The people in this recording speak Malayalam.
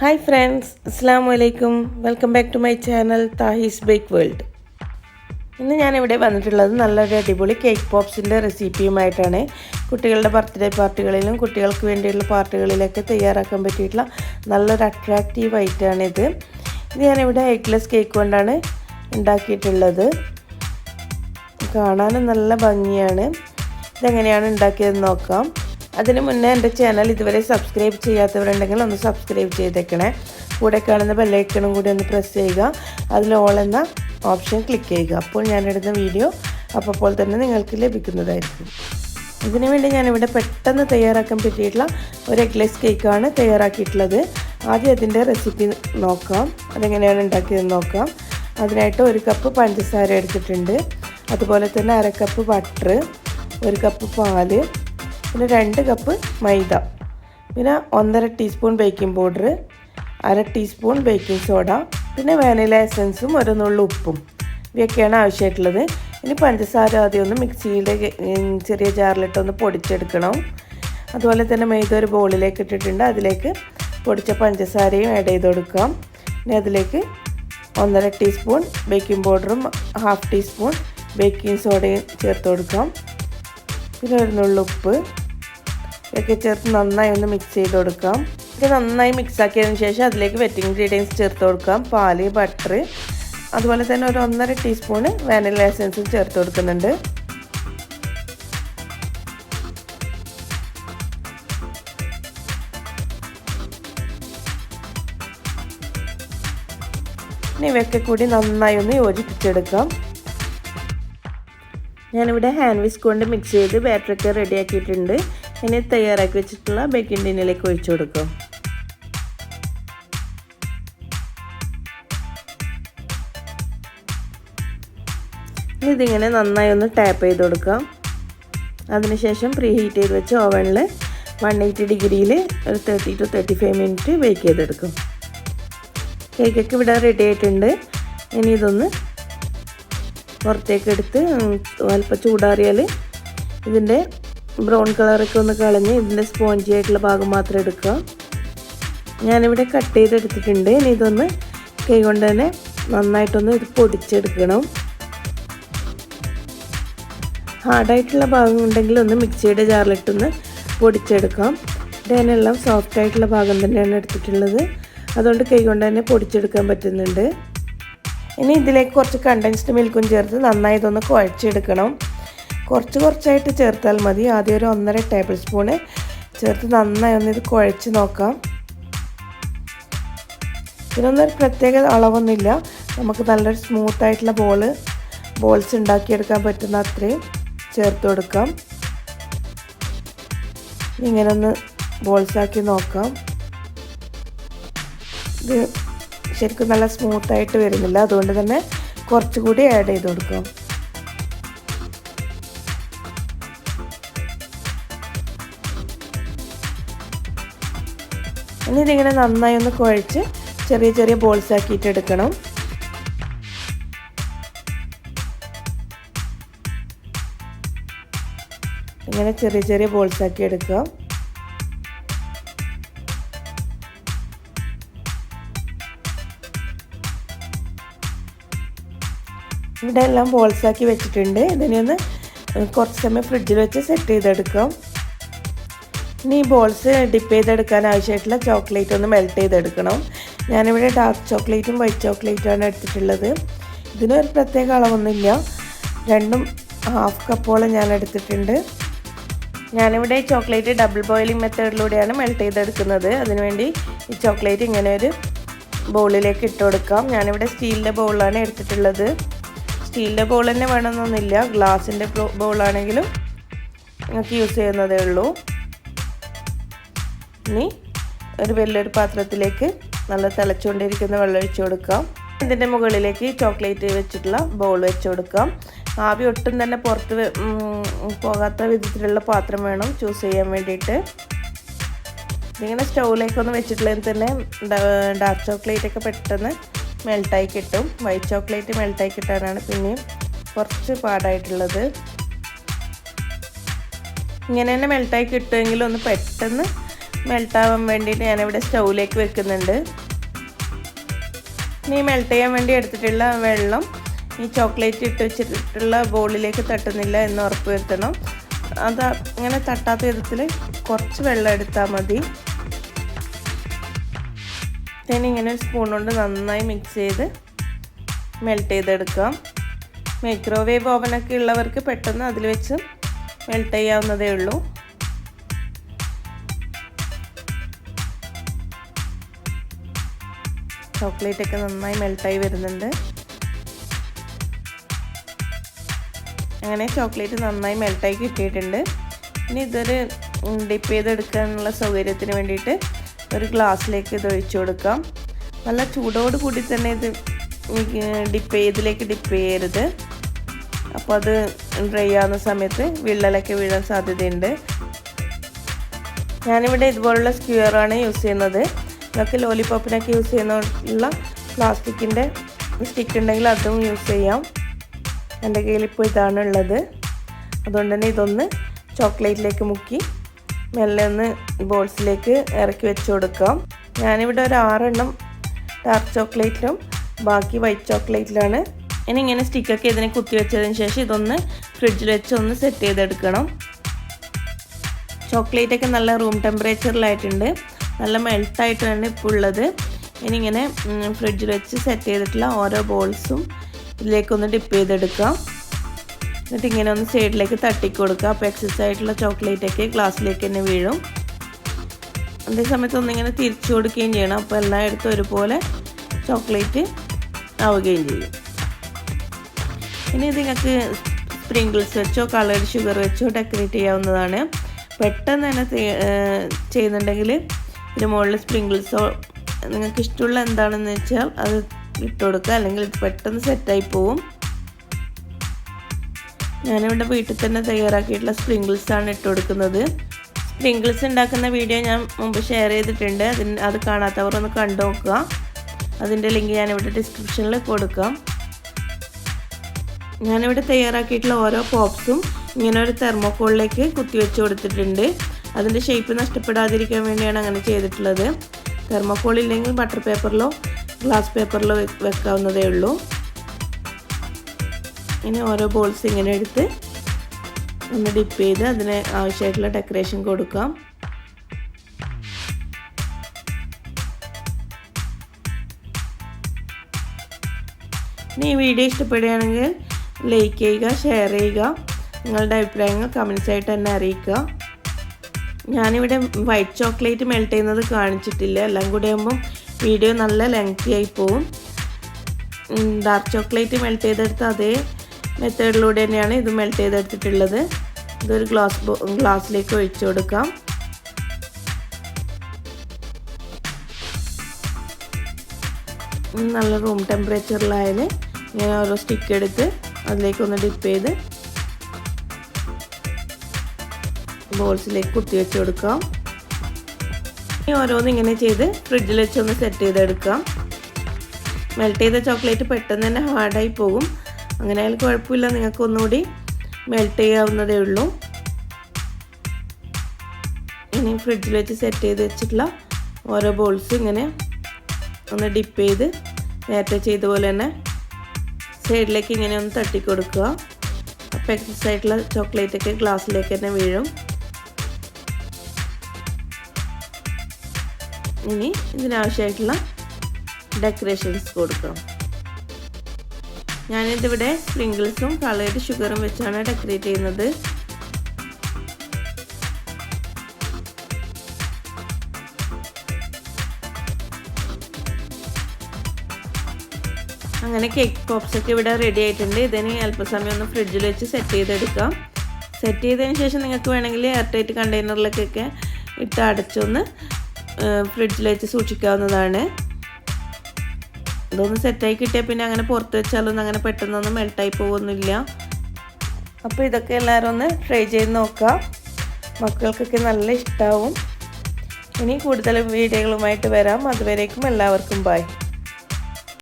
ഹായ് ഫ്രണ്ട്സ്, അസ്സലാമു അലൈക്കും. Welcome back to my channel THAHI'S. ഇന്ന് ഞാനിവിടെ വന്നിട്ടുള്ളത് നല്ലൊരു അടിപൊളി കേക്ക് പോപ്സിൻ്റെ റെസിപ്പിയുമായിട്ടാണ്. കുട്ടികളുടെ ബർത്ത്ഡേ പാർട്ടികളിലും കുട്ടികൾക്ക് വേണ്ടിയുള്ള പാർട്ടികളിലൊക്കെ തയ്യാറാക്കാൻ പറ്റിയിട്ടുള്ള നല്ലൊരു അട്രാക്റ്റീവ് ഐറ്റമാണിത്. ഇത് ഞാനിവിടെ എഗ്ഗ്ലെസ് കേക്ക് കൊണ്ടാണ് ഉണ്ടാക്കിയിട്ടുള്ളത്. കാണാനും നല്ല ഭംഗിയാണ്. ഇതെങ്ങനെയാണ് ഉണ്ടാക്കിയതെന്ന് നോക്കാം. അതിന് മുന്നേ എൻ്റെ ചാനൽ ഇതുവരെ സബ്സ്ക്രൈബ് ചെയ്യാത്തവരുണ്ടെങ്കിൽ ഒന്ന് സബ്സ്ക്രൈബ് ചെയ്തേക്കണേ. കൂടെ കാണുന്ന ബെല്ലൈക്കണും കൂടി ഒന്ന് പ്രസ് ചെയ്യുക. അതിൽ ഓൾ എന്ന ഓപ്ഷൻ ക്ലിക്ക് ചെയ്യുക. അപ്പോൾ ഞാനിടുന്ന വീഡിയോ അപ്പോൾ തന്നെ നിങ്ങൾക്ക് ലഭിക്കുന്നതായിരിക്കും. ഇതിനു വേണ്ടി ഞാനിവിടെ പെട്ടെന്ന് തയ്യാറാക്കാൻ പറ്റിയിട്ടുള്ള ഒരു എഗ്ഗ്ലെസ് കേക്കാണ് തയ്യാറാക്കിയിട്ടുള്ളത്. ആദ്യം അതിൻ്റെ റെസിപ്പി നോക്കാം, അതെങ്ങനെയാണ് ഉണ്ടാക്കിയതെന്ന് നോക്കാം. അതിനായിട്ട് 1 കപ്പ് പഞ്ചസാര എടുത്തിട്ടുണ്ട്. അതുപോലെ തന്നെ 1/2 കപ്പ് ബട്ടർ, 1 കപ്പ് പാല്, പിന്നെ 2 കപ്പ് മൈദ, പിന്നെ 1.5 teaspoon baking powder, 1/2 teaspoon baking soda, പിന്നെ വാനില എസൻസും 1 നുള്ളു ഉപ്പും. ഇവയൊക്കെയാണ് ആവശ്യമായിട്ടുള്ളത്. ഇനി പഞ്ചസാര ആദ്യം ഒന്ന് മിക്സിയുടെ ചെറിയ ജാറിലിട്ടൊന്ന് പൊടിച്ചെടുക്കണം. അതുപോലെ തന്നെ മൈദ ഒരു ബൗളിലേക്ക് ഇട്ടിട്ടുണ്ട്. അതിലേക്ക് പൊടിച്ച പഞ്ചസാരയും ആഡ് ചെയ്ത് കൊടുക്കാം. ഇനി അതിലേക്ക് 1.5 ടീസ്പൂൺ ബേക്കിംഗ് പൗഡറും 1/2 ടീസ്പൂൺ ബേക്കിംഗ് സോഡയും ചേർത്ത് കൊടുക്കാം. പിന്നെ 1 നുള്ളു ഉപ്പ് ഒക്കെ ചേർത്ത് നന്നായി ഒന്ന് മിക്സ് ചെയ്ത് കൊടുക്കാം. ഇത് നന്നായി മിക്സ് ആക്കിയതിന് ശേഷം അതിലേക്ക് വെറ്റ് ഇൻഗ്രീഡിയൻസ് ചേർത്ത് കൊടുക്കാം. പാല്, ബട്ടർ, അതുപോലെ തന്നെ ഒരു 1.5 ടീസ്പൂണ് വാനില എസൻസും ചേർത്ത് കൊടുക്കുന്നുണ്ട്. ഇനി ഇവയൊക്കെ കൂടി നന്നായി ഒന്ന് യോജിപ്പിച്ചെടുക്കാം. ഞാനിവിടെ ഹാൻഡ് വിസ്ക് കൊണ്ട് മിക്സ് ചെയ്ത് ബാറ്ററൊക്കെ റെഡിയാക്കിയിട്ടുണ്ട്. ഇനി തയ്യാറാക്കി വെച്ചിട്ടുള്ള ബേക്കിംഗ് ടിന്നിലേക്ക് ഒഴിച്ചു കൊടുക്കാം. ഇനി ഇതിങ്ങനെ നന്നായി ഒന്ന് ടാപ്പ് ചെയ്ത് കൊടുക്കാം. അതിനുശേഷം പ്രീ ഹീറ്റ് ചെയ്ത് വെച്ച് ഓവനിൽ 180 ഡിഗ്രിയിൽ ഒരു 30 to 35 മിനിറ്റ് ബേക്ക് ചെയ്തെടുക്കും. കേക്കൊക്കെ ഇവിടെ റെഡി ആയിട്ടുണ്ട്. ഇനി ഇതൊന്ന് പുറത്തേക്ക് എടുത്ത് അല്പം ചൂടാറിയാൽ ഇതിൻ്റെ ബ്രൗൺ കളറൊക്കെ ഒന്ന് കളഞ്ഞ് ഇതിൻ്റെ സ്പോഞ്ചി ആയിട്ടുള്ള ഭാഗം മാത്രം എടുക്കുക. ഞാനിവിടെ കട്ട് ചെയ്തെടുത്തിട്ടുണ്ട്. ഇനി ഇതൊന്ന് കൈ കൊണ്ട് തന്നെ നന്നായിട്ടൊന്ന് ഇത് പൊടിച്ചെടുക്കണം. ഹാർഡായിട്ടുള്ള ഭാഗം ഉണ്ടെങ്കിൽ ഒന്ന് മിക്സിയുടെ ജാറിലിട്ടൊന്ന് പൊടിച്ചെടുക്കാം. ഇതിനെല്ലാം സോഫ്റ്റ് ആയിട്ടുള്ള ഭാഗം തന്നെയാണ് എടുത്തിട്ടുള്ളത്. അതുകൊണ്ട് കൈ കൊണ്ട് തന്നെ പൊടിച്ചെടുക്കാൻ പറ്റുന്നുണ്ട്. ഇനി ഇതിലേക്ക് കുറച്ച് കണ്ടൻസ്ഡ് മിൽക്കും ചേർത്ത് നന്നായി ഇതൊന്ന് കുഴച്ചെടുക്കണം. കുറച്ചായിട്ട് ചേർത്താൽ മതി. ആദ്യം ഒരു 1.5 ടേബിൾ സ്പൂണ് ചേർത്ത് നന്നായി ഒന്ന് ഇത് കുഴച്ച് നോക്കാം. ഇതിനൊന്നൊരു പ്രത്യേക അളവൊന്നുമില്ല. നമുക്ക് നല്ലൊരു സ്മൂത്തായിട്ടുള്ള ബോൾസ് ഉണ്ടാക്കിയെടുക്കാൻ പറ്റുന്ന അത്രയും ചേർത്ത് കൊടുക്കാം. ഇങ്ങനെ ഒന്ന് ബോൾസാക്കി നോക്കാം. ഇത് ശരിക്കും നല്ല സ്മൂത്തായിട്ട് വരുന്നില്ല. അതുകൊണ്ട് തന്നെ കുറച്ചുകൂടി ആഡ് ചെയ്ത് കൊടുക്കാം. ഇനി ഇതിങ്ങനെ നന്നായി ഒന്ന് കുഴച്ച് ചെറിയ ബോൾസ് ആക്കിയിട്ട് എടുക്കണം. ഇങ്ങനെ ചെറിയ ബോൾസ് ആക്കി എടുക്കുക. ഇവിടെ എല്ലാം ബോൾസാക്കി വെച്ചിട്ടുണ്ട്. ഇതിനെ ഒന്ന് കുറച്ച് സമയം ഫ്രിഡ്ജിൽ വെച്ച് സെറ്റ് ചെയ്തെടുക്കാം. ഇനി ഈ ബോൾസ് ഡിപ്പ് ചെയ്തെടുക്കാൻ ആവശ്യമായിട്ടുള്ള ചോക്ലേറ്റ് ഒന്ന് മെൽറ്റ് ചെയ്തെടുക്കണം. ഞാനിവിടെ ഡാർക്ക് ചോക്ലേറ്റും വൈറ്റ് ചോക്ലേറ്റുമാണ് എടുത്തിട്ടുള്ളത്. ഇതിനൊരു പ്രത്യേക അളവൊന്നുമില്ല. രണ്ടും 1/2 കപ്പോളം ഞാൻ എടുത്തിട്ടുണ്ട്. ഞാനിവിടെ ഈ ചോക്ലേറ്റ് ഡബിൾ ബോയിലിംഗ് മെത്തേഡിലൂടെയാണ് മെൽറ്റ് ചെയ്തെടുക്കുന്നത്. അതിനുവേണ്ടി ഈ ചോക്ലേറ്റ് ഇങ്ങനെ ഒരു ബൗളിലേക്ക് ഇട്ട് കൊടുക്കാം. ഞാനിവിടെ സ്റ്റീലിൻ്റെ ബൗളാണ് എടുത്തിട്ടുള്ളത്. സ്റ്റീലിൻ്റെ ബൗൾ തന്നെ വേണമെന്നൊന്നുമില്ല. ഗ്ലാസിൻ്റെ ബൗളാണെങ്കിലും നിങ്ങൾക്ക് യൂസ് ചെയ്യുന്നതേ ഉള്ളൂ. ഇനി ഒരു വലിയൊരു പാത്രത്തിലേക്ക് നല്ല തിളച്ചുകൊണ്ടിരിക്കുന്ന വെള്ളം ഒഴിച്ചു കൊടുക്കാം. ഇതിൻ്റെ മുകളിലേക്ക് ചോക്ലേറ്റ് വെച്ചിട്ടുള്ള ബൗൾ വെച്ച് കൊടുക്കാം. ആവി ഒട്ടും തന്നെ പുറത്ത് പോകാത്ത വിധത്തിലുള്ള പാത്രം വേണം ചൂസ് ചെയ്യാൻ വേണ്ടിയിട്ട്. ഇതിങ്ങനെ സ്റ്റൗവിലേക്കൊന്ന് വെച്ചിട്ടുള്ളതിൽ തന്നെ ഡാർക്ക് ചോക്ലേറ്റൊക്കെ പെട്ടെന്ന് മെൽട്ടായി കിട്ടും. വൈറ്റ് ചോക്ലേറ്റ് മെൽട്ടായി കിട്ടാനാണ് പിന്നെയും കുറച്ച് പാടായിട്ടുള്ളത്. ഇങ്ങനെ തന്നെ മെൽട്ടായി കിട്ടുമെങ്കിൽ ഒന്ന് പെട്ടെന്ന് മെൽട്ടാവാൻ വേണ്ടിയിട്ട് ഞാനിവിടെ സ്റ്റൗവിലേക്ക് വെക്കുന്നുണ്ട്. ഇനി മെൽറ്റ് ചെയ്യാൻ വേണ്ടി എടുത്തിട്ടുള്ള വെള്ളം ഈ ചോക്ലേറ്റ് ഇട്ട് വെച്ചിട്ടുള്ള ബോളിലേക്ക് തട്ടുന്നില്ല എന്ന് ഉറപ്പ് വരുത്തണം. അത് ഇങ്ങനെ തട്ടാത്ത വിധത്തിൽ കുറച്ച് വെള്ളം എടുത്താൽ മതി. ഇങ്ങനെ സ്പൂൺ കൊണ്ട് നന്നായി മിക്സ് ചെയ്ത് മെൽറ്റ് ചെയ്തെടുക്കാം. മൈക്രോവേവ് ഓവനൊക്കെ ഉള്ളവർക്ക് പെട്ടെന്ന് അതിൽ വെച്ച് മെൽറ്റ് ചെയ്യാവുന്നതേ ഉള്ളൂ. ചോക്ലേറ്റ് ഒക്കെ നന്നായി മെൽറ്റായി വരുന്നുണ്ട്. അങ്ങനെ ചോക്ലേറ്റ് നന്നായി മെൽറ്റായി കിട്ടിയിട്ടുണ്ട്. ഇനി ഇതൊരു ഡിപ്പ് ചെയ്തെടുക്കാനുള്ള സൗകര്യത്തിന് വേണ്ടിയിട്ട് ഒരു ഗ്ലാസ്സിലേക്ക് ഇത് ഒഴിച്ചു കൊടുക്കാം. നല്ല ചൂടോട് കൂടി തന്നെ ഇത് ഇതിലേക്ക് ഡിപ്പ് ചെയ്യരുത്. അപ്പോൾ അത് ഡ്രൈ ആവുന്ന സമയത്ത് വിള്ളലൊക്കെ വീഴാൻ സാധ്യതയുണ്ട്. ഞാനിവിടെ ഇതുപോലുള്ള സ്ക്വയറാണ് യൂസ് ചെയ്യുന്നത്. നിങ്ങൾക്ക് ലോലിപോപ്പിനൊക്കെ യൂസ് ചെയ്യുന്ന പ്ലാസ്റ്റിക്കിൻ്റെ സ്റ്റിക്ക് ഉണ്ടെങ്കിൽ അതും യൂസ് ചെയ്യാം. എൻ്റെ കയ്യിൽ ഇപ്പോൾ ഇതാണ് ഉള്ളത്. അതുകൊണ്ട് തന്നെ ഇതൊന്ന് ചോക്ലേറ്റിലേക്ക് മുക്കി മെല്ലെ ഒന്ന് ബോൾസിലേക്ക് ഇറക്കി വെച്ച് കൊടുക്കാം. ഞാനിവിടെ ഒരു 6 എണ്ണം ഡാർക്ക് ചോക്ലേറ്റിലും ബാക്കി വൈറ്റ് ചോക്ലേറ്റിലാണ്. ഇനി ഇങ്ങനെ സ്റ്റിക്കൊക്കെ ഇതിനെ കുത്തി വെച്ചതിന് ശേഷം ഇതൊന്ന് ഫ്രിഡ്ജിൽ വെച്ച് ഒന്ന് സെറ്റ് ചെയ്തെടുക്കണം. ചോക്ലേറ്റൊക്കെ നല്ല റൂം ടെമ്പറേച്ചറിലായിട്ടുണ്ട്. നല്ല മെൽട്ടായിട്ടാണ് ഇപ്പോൾ ഉള്ളത്. ഇനി ഇങ്ങനെ ഫ്രിഡ്ജിൽ വെച്ച് സെറ്റ് ചെയ്തിട്ടുള്ള ഓരോ ബോൾസും ഇതിലേക്കൊന്ന് ഡിപ്പ് ചെയ്തെടുക്കാം. എന്നിട്ട് ഇങ്ങനെ ഒന്ന് സൈഡിലേക്ക് തട്ടിക്കൊടുക്കുക. അപ്പോൾ എക്സസ് ആയിട്ടുള്ള ചോക്ലേറ്റൊക്കെ ഗ്ലാസ്സിലേക്ക് തന്നെ വീഴും. അതേ സമയത്ത് ഒന്നിങ്ങനെ തിരിച്ചു കൊടുക്കുകയും ചെയ്യണം. അപ്പോൾ എല്ലായിടത്തും ഒരുപോലെ ചോക്ലേറ്റ് ആവുകയും ചെയ്യും. ഇനി ഇത് നിങ്ങൾക്ക് സ്പ്രിങ്കിൾസ് വെച്ചോ കളേർഡ് ഷുഗർ വെച്ചോ ഡെക്കറേറ്റ് ചെയ്യാവുന്നതാണ്. പെട്ടെന്ന് തന്നെ ചെയ്യുന്നുണ്ടെങ്കിൽ ഇതിന് മുകളിൽ സ്പ്രിങ്കിൾസോ നിങ്ങൾക്ക് ഇഷ്ടമുള്ള എന്താണെന്ന് വെച്ചാൽ അത് ഇട്ട് കൊടുക്കുക. അല്ലെങ്കിൽ ഇത് പെട്ടെന്ന് സെറ്റായി പോവും. ഞാനിവിടെ വീട്ടിൽ തന്നെ തയ്യാറാക്കിയിട്ടുള്ള സ്പ്രിങ്കിൾസാണ് ഇട്ട് കൊടുക്കുന്നത്. സ്പ്രിങ്കിൾസ് ഉണ്ടാക്കുന്ന വീഡിയോ ഞാൻ മുമ്പ് ഷെയർ ചെയ്തിട്ടുണ്ട്. അത് കാണാത്തവർ ഒന്ന് കണ്ടു നോക്കുക. അതിൻ്റെ ലിങ്ക് ഞാനിവിടെ ഡിസ്ക്രിപ്ഷനിൽ കൊടുക്കാം. ഞാനിവിടെ തയ്യാറാക്കിയിട്ടുള്ള ഓരോ പോപ്സും ഇങ്ങനെ ഒരു തെർമോക്കോളിലേക്ക് കുത്തി വെച്ച് കൊടുത്തിട്ടുണ്ട്. അതിൻ്റെ ഷേപ്പ് നഷ്ടപ്പെടാതിരിക്കാൻ വേണ്ടിയാണ് അങ്ങനെ ചെയ്തിട്ടുള്ളത്. തെർമോക്കോൾ ഇല്ലെങ്കിൽ ബട്ടർ പേപ്പറിലോ ഗ്ലാസ് പേപ്പറിലോ വെക്കാവുന്നതേ ഉള്ളൂ. ഇനി ഓരോ ബോൾസ് ഇങ്ങനെ എടുത്ത് ഒന്ന് ഡിപ്പ് ചെയ്ത് അതിന് ആവശ്യമായിട്ടുള്ള ഡെക്കറേഷൻ കൊടുക്കാം. ഇനി ഈ വീഡിയോ ഇഷ്ടപ്പെടുകയാണെങ്കിൽ ലൈക്ക് ചെയ്യുക, ഷെയർ ചെയ്യുക. നിങ്ങളുടെ അഭിപ്രായങ്ങൾ കമൻസ് ആയിട്ട് തന്നെ അറിയിക്കുക. ഞാനിവിടെ വൈറ്റ് ചോക്ലേറ്റ് മെൽറ്റ് ചെയ്യുന്നത് കാണിച്ചിട്ടില്ല. എല്ലാം കൂടി ആകുമ്പം വീഡിയോ നല്ല ലെങ്തി ആയി പോവും. ഡാർക്ക് ചോക്ലേറ്റ് മെൽറ്റ് ചെയ്തെടുത്ത അതേ മെത്തേഡിലൂടെ തന്നെയാണ് ഇത് മെൽറ്റ് ചെയ്തെടുത്തിട്ടുള്ളത്. ഇതൊരു ഗ്ലാസ്സിലേക്ക് ഒഴിച്ചു കൊടുക്കാം. നല്ല റൂം ടെമ്പറേച്ചറിലായാൽ ഇങ്ങനെ ഓരോ സ്റ്റിക്ക് എടുത്ത് അതിലേക്കൊന്ന് ഡിപ്പ് ചെയ്ത് ബോൾസിലേക്ക് കുത്തി വെച്ച് കൊടുക്കാം. ഇനി ഓരോന്ന് ഇങ്ങനെ ചെയ്ത് ഫ്രിഡ്ജിൽ വെച്ചൊന്ന് സെറ്റ് ചെയ്തെടുക്കാം. മെൽറ്റ് ചെയ്ത ചോക്ലേറ്റ് പെട്ടെന്ന് തന്നെ ഹാർഡായി പോകും. അങ്ങനെ ആയാലും കുഴപ്പമില്ല, നിങ്ങൾക്ക് ഒന്നുകൂടി മെൽറ്റ് ചെയ്യാവുന്നതേ ഉള്ളൂ. ഇനി ഫ്രിഡ്ജിൽ വെച്ച് സെറ്റ് ചെയ്ത് വെച്ചിട്ടുള്ള ഓരോ ബോൾസ് ഇങ്ങനെ ഒന്ന് ഡിപ്പ് ചെയ്ത് നേരത്തെ ചെയ്ത പോലെ തന്നെ സൈഡിലേക്ക് ഇങ്ങനെ ഒന്ന് തട്ടിക്കൊടുക്കുക. അപ്പോൾ എക്സസ് ആയിട്ടുള്ള ചോക്ലേറ്റൊക്കെ ഗ്ലാസ്സിലേക്ക് തന്നെ വീഴും. ഇനി ഇതിനാവശ്യമായിട്ടുള്ള ഡെക്കറേഷൻസ് കൊടുക്കാം. ഞാനിതിവിടെ സ്പ്രിങ്കിൾസും കളേർഡ് ഷുഗറും വെച്ചാണ് ഡെക്കറേറ്റ് ചെയ്യുന്നത്. അങ്ങനെ കേക്ക് പോപ്സ് ഒക്കെ ഇവിടെ റെഡി ആയിട്ടുണ്ട്. ഇതിന് അല്പസമയം ഒന്ന് ഫ്രിഡ്ജിൽ വെച്ച് സെറ്റ് ചെയ്തെടുക്കാം. സെറ്റ് ചെയ്തതിന് ശേഷം നിങ്ങൾക്ക് വേണമെങ്കിൽ എയർ ടൈറ്റ് കണ്ടെയ്നറിലേക്കൊക്കെ ഇട്ട് അടച്ചൊന്ന് ഫ്രിഡ്ജിൽ വെച്ച് സൂക്ഷിക്കാവുന്നതാണ്. ഇതൊന്ന് സെറ്റായി കിട്ടിയാൽ പിന്നെ അങ്ങനെ പുറത്ത് വെച്ചാലൊന്നും അങ്ങനെ പെട്ടെന്നൊന്നും മെൽട്ടായി പോകുന്നില്ല. അപ്പോൾ ഇതൊക്കെ എല്ലാവരും ഒന്ന് ട്രൈ ചെയ്ത് നോക്കുക. മക്കൾക്കൊക്കെ നല്ല ഇഷ്ടമാവും. ഇനി കൂടുതൽ വീഡിയോകളുമായിട്ട് വരാം. അതുവരേക്കും എല്ലാവർക്കും ബൈ.